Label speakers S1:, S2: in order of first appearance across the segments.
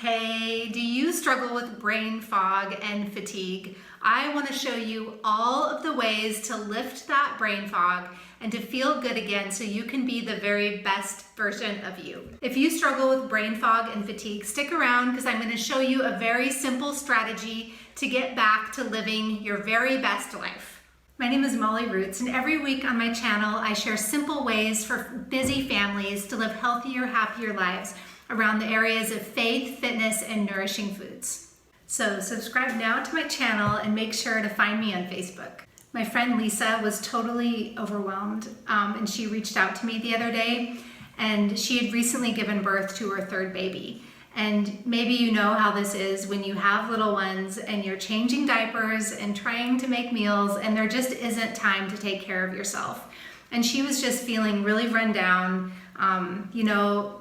S1: Hey, do you struggle with brain fog and fatigue? I want to show you all of the ways to lift that brain fog and to feel good again so you can be the very best version of you. If you struggle with brain fog and fatigue, stick around because I'm going to show you a very simple strategy to get back to living your very best life. My name is Molly Roots, and every week on my channel I share simple ways for busy families to live healthier, happier lives around the areas of faith, fitness, and nourishing foods. So subscribe now to my channel and make sure to find me on Facebook. My friend Lisa was totally overwhelmed and she reached out to me the other day, and she had recently given birth to her third baby. And maybe you know how this is when you have little ones and you're changing diapers and trying to make meals and there just isn't time to take care of yourself. And she was just feeling really run down,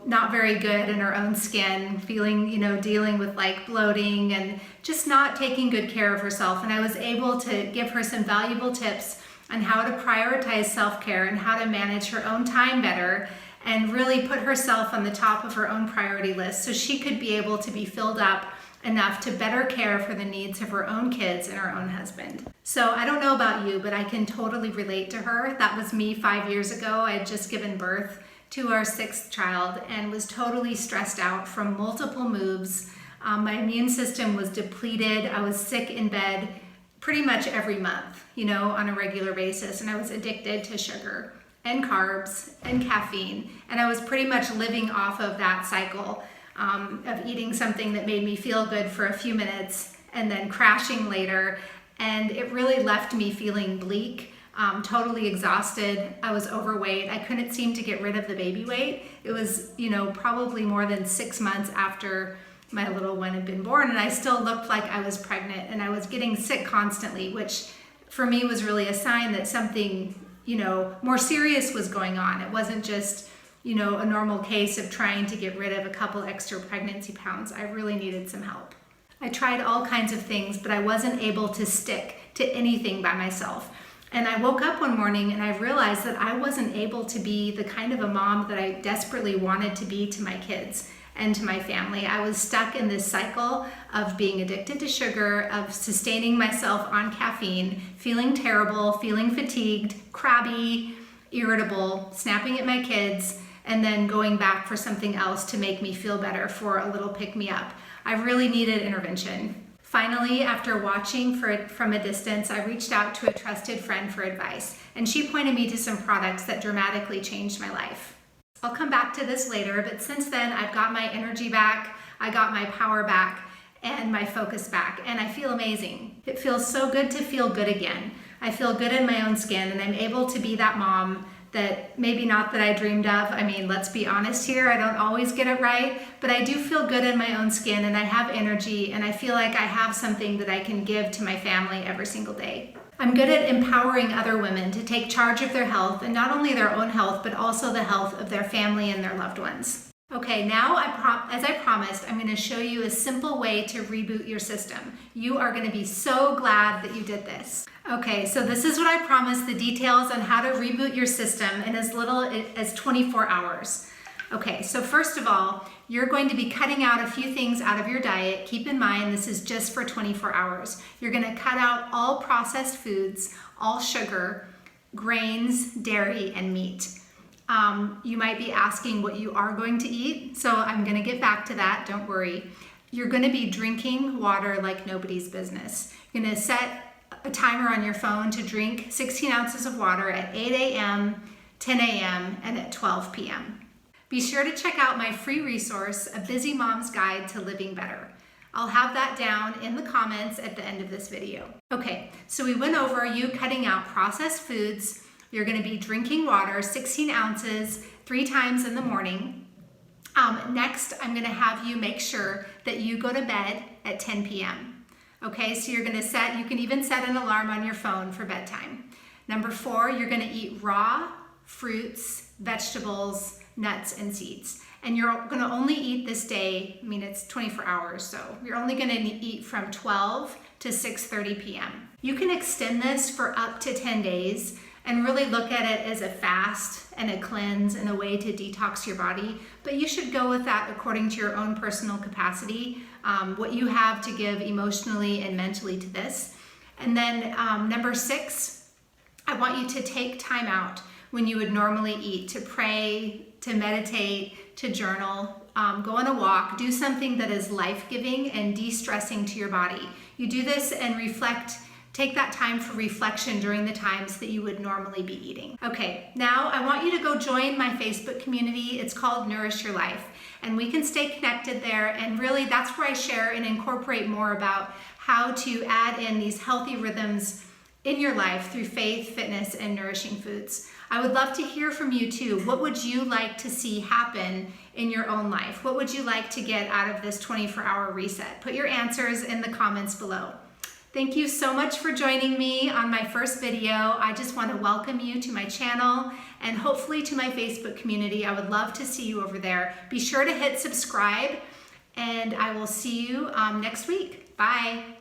S1: not very good in her own skin, feeling, dealing with like bloating and just not taking good care of herself. And I was able to give her some valuable tips on how to prioritize self-care and how to manage her own time better and really put herself on the top of her own priority list so she could be able to be filled up enough to better care for the needs of her own kids and her own husband. So I don't know about you, but I can totally relate to her. That was me 5 years ago. I had just given birth to our sixth child and was totally stressed out from multiple moves. My immune system was depleted. I was sick in bed pretty much every month, on a regular basis. And I was addicted to sugar and carbs and caffeine. And I was pretty much living off of that cycle of eating something that made me feel good for a few minutes and then crashing later. And it really left me feeling bleak, totally exhausted. I was overweight. I couldn't seem to get rid of the baby weight. It was, probably more than 6 months after my little one had been born, and I still looked like I was pregnant, and I was getting sick constantly, which for me was really a sign that something, more serious was going on. It wasn't just, a normal case of trying to get rid of a couple extra pregnancy pounds. I really needed some help. I tried all kinds of things, but I wasn't able to stick to anything by myself. And I woke up one morning and I realized that I wasn't able to be the kind of a mom that I desperately wanted to be to my kids and to my family. I was stuck in this cycle of being addicted to sugar, of sustaining myself on caffeine, feeling terrible, feeling fatigued, crabby, irritable, snapping at my kids, and then going back for something else to make me feel better, for a little pick-me-up. I really needed intervention. Finally, after watching from a distance, I reached out to a trusted friend for advice, and she pointed me to some products that dramatically changed my life. I'll come back to this later, but since then I've got my energy back, I got my power back, and my focus back, and I feel amazing. It feels so good to feel good again. I feel good in my own skin, and I'm able to be that mom that maybe not that I dreamed of. I mean, let's be honest here, I don't always get it right, but I do feel good in my own skin, and I have energy, and I feel like I have something that I can give to my family every single day. I'm good at empowering other women to take charge of their health, and not only their own health, but also the health of their family and their loved ones. Okay, now as I promised, I'm going to show you a simple way to reboot your system. You are going to be so glad that you did this. Okay, so this is what I promised, the details on how to reboot your system in as little as 24 hours. Okay, so first of all, you're going to be cutting out a few things out of your diet. Keep in mind, this is just for 24 hours. You're going to cut out all processed foods, all sugar, grains, dairy, and meat. You might be asking what you are going to eat, so I'm going to get back to that, don't worry. You're going to be drinking water like nobody's business. You're going to set a timer on your phone to drink 16 ounces of water at 8 a.m., 10 a.m., and at 12 p.m. Be sure to check out my free resource, A Busy Mom's Guide to Living Better. I'll have that down in the comments at the end of this video. Okay, so we went over you cutting out processed foods. You're going to be drinking water, 16 ounces, 3 times in the morning. Next, I'm going to have you make sure that you go to bed at 10 p.m. Okay, so you can even set an alarm on your phone for bedtime. Number 4, you're going to eat raw fruits, vegetables, nuts, and seeds. And you're going to only eat this day, it's 24 hours, so you're only going to eat from 12 to 6:30 p.m. You can extend this for up to 10 days. and really look at it as a fast and a cleanse and a way to detox your body. But you should go with that according to your own personal capacity, what you have to give emotionally and mentally to this. And then number 6, I want you to take time out when you would normally eat to pray, to meditate, to journal, go on a walk, do something that is life-giving and de-stressing to your body. You do this and reflect, take that time for reflection during the times that you would normally be eating. Okay, now I want you to go join my Facebook community. It's called Nourish Your Life, and we can stay connected there, and really that's where I share and incorporate more about how to add in these healthy rhythms in your life through faith, fitness, and nourishing foods. I would love to hear from you too. What would you like to see happen in your own life? What would you like to get out of this 24-hour reset? Put your answers in the comments below. Thank you so much for joining me on my first video. I just want to welcome you to my channel and hopefully to my Facebook community. I would love to see you over there. Be sure to hit subscribe, and I will see you next week. Bye.